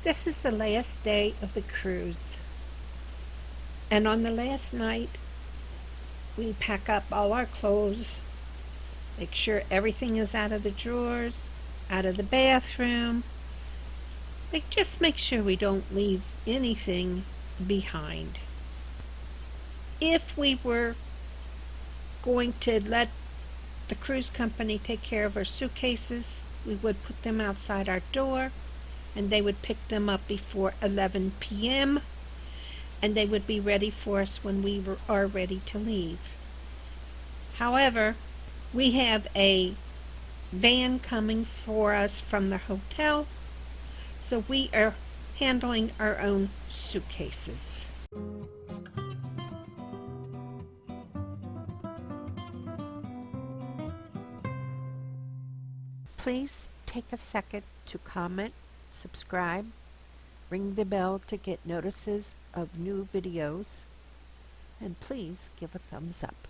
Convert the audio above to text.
This is the last day of the cruise. And on the last night, we pack up all our clothes, make sure everything is out of the drawers, out of the bathroom. Just make sure we don't leave anything behind. If we were going to let the cruise company take care of our suitcases, we would put them outside our door and they would pick them up before 11 p.m. and they would be ready for us when we are ready to leave. However, we have a van coming for us from the hotel, so we are handling our own suitcases. Please take a second to comment, subscribe, ring the bell to get notices of new videos, and please give a thumbs up.